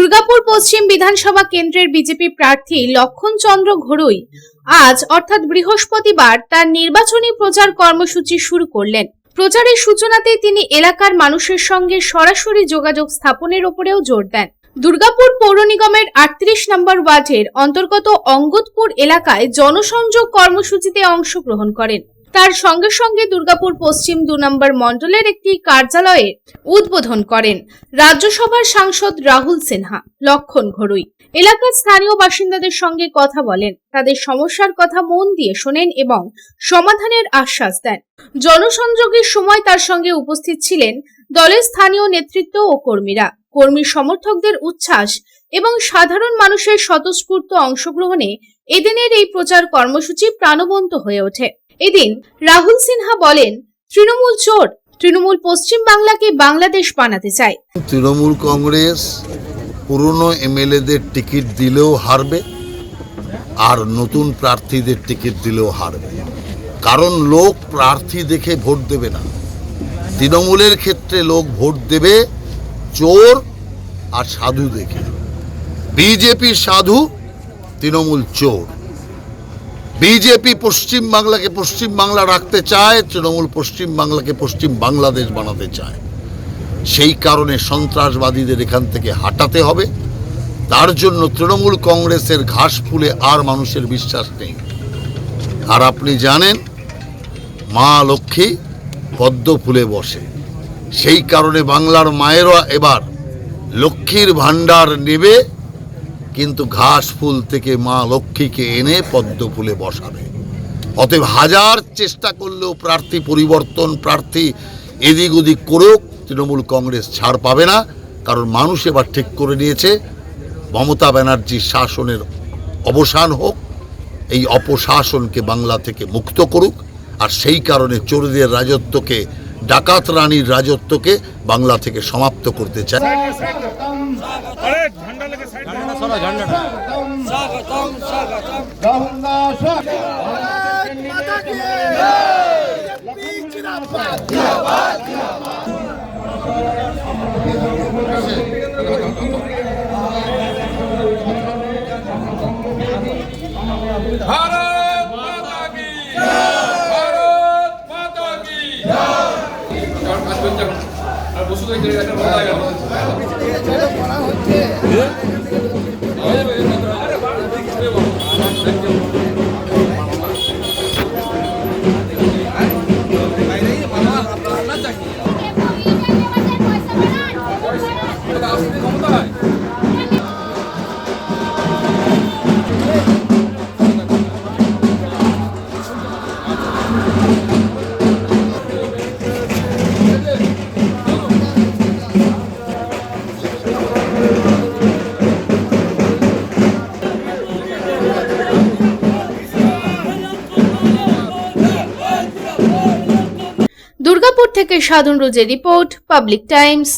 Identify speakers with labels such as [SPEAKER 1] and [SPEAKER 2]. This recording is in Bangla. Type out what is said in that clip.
[SPEAKER 1] দুর্গাপুর পশ্চিম বিধানসভা কেন্দ্রের বিজেপি প্রার্থী লক্ষণ চন্দ্র ঘড়ুই আজ অর্থাৎ বৃহস্পতিবার তার নির্বাচনী প্রচার কর্মসূচি শুরু করলেন। প্রচারের সূচনাতেই তিনি এলাকার মানুষের সঙ্গে সরাসরি যোগাযোগ স্থাপনের উপরেও জোর দেন। দুর্গাপুর পৌর নিগমের 38 নম্বর ওয়ার্ডের অন্তর্গত অঙ্গদপুর এলাকায় জনসংযোগ কর্মসূচিতে অংশগ্রহণ করেন। তার সঙ্গে সঙ্গে দুর্গাপুর পশ্চিম 2 নম্বর মণ্ডলের একটি কার্যালয়ের উদ্বোধন করেন রাজ্যসভার সাংসদ রাহুল সিনহা। লক্ষণ ঘড়ুই এলাকার স্থানীয় বাসিন্দাদের সঙ্গে কথা বলেন, তাদের সমস্যার কথা মন দিয়ে শোনেন এবং সমাধানের আশ্বাস দেন। জনসংযোগের সময় তার সঙ্গে উপস্থিত ছিলেন দলের স্থানীয় নেতৃত্ব ও কর্মীরা। কর্মী সমর্থকদের উচ্ছ্বাস এবং সাধারণ মানুষের স্বতঃস্ফূর্ত অংশগ্রহণে এদিনের এই প্রচার কর্মসূচি প্রাণবন্ত হয়ে ওঠে। এদিন রাহুল সিনহা বলেন, তৃণমূল চোর, তৃণমূল পশ্চিম বাংলাকে বাংলাদেশ বানাতে চায়।
[SPEAKER 2] তৃণমূল কংগ্রেস পুরনো এমএলএদের টিকিট দিলেও হারবে আর নতুন প্রার্থীদের টিকিট দিলেও হারবে, কারণ লোক প্রার্থী দেখে ভোট দেবে না। তৃণমূলের ক্ষেত্রে লোক ভোট দেবে চোর আর সাধু দেখে। বিজেপি সাধু, তৃণমূল চোর। বিজেপি পশ্চিম বাংলাকে পশ্চিম বাংলা রাখতে চায়, তৃণমূল পশ্চিম বাংলাকে পশ্চিম বাংলাদেশ বানাতে চায়। সেই কারণে সন্ত্রাসবাদীদের এখান থেকে হাঁটাতে হবে। তার জন্য তৃণমূল কংগ্রেসের ঘাস ফুলে আর মানুষের বিশ্বাস নেই। আর আপনি জানেন, মা লক্ষ্মী পদ্ম ফুলে বসে। সেই কারণে বাংলার মায়েরা এবার লক্ষ্মীর ভাণ্ডার নেবে, কিন্তু ঘাস ফুল থেকে মা লক্ষ্মীকে এনে পদ্ম ফুলে বসাবে। অতএব হাজার চেষ্টা করলেও প্রার্থী পরিবর্তন, প্রার্থী এদিক ওদিক করেও তৃণমূল কংগ্রেস ছাড় পাবে না। কারণ মানুষ এবার ঠিক করে নিয়েছে মমতা ব্যানার্জির শাসনের অবসান হোক, এই অপশাসনকে বাংলা থেকে মুক্ত করুক। আর সেই কারণে চোরদের রাজত্বকে, ডাকাত রানীর রাজত্বকে বাংলা থেকে সমাপ্ত করতে চায়।
[SPEAKER 3] भारत माता की भारत माता की আর বসু তো একটা বলা গেল
[SPEAKER 1] দুর্গাপুর থেকে সাধন রোজের রিপোর্ট, পাবলিক টাইমস।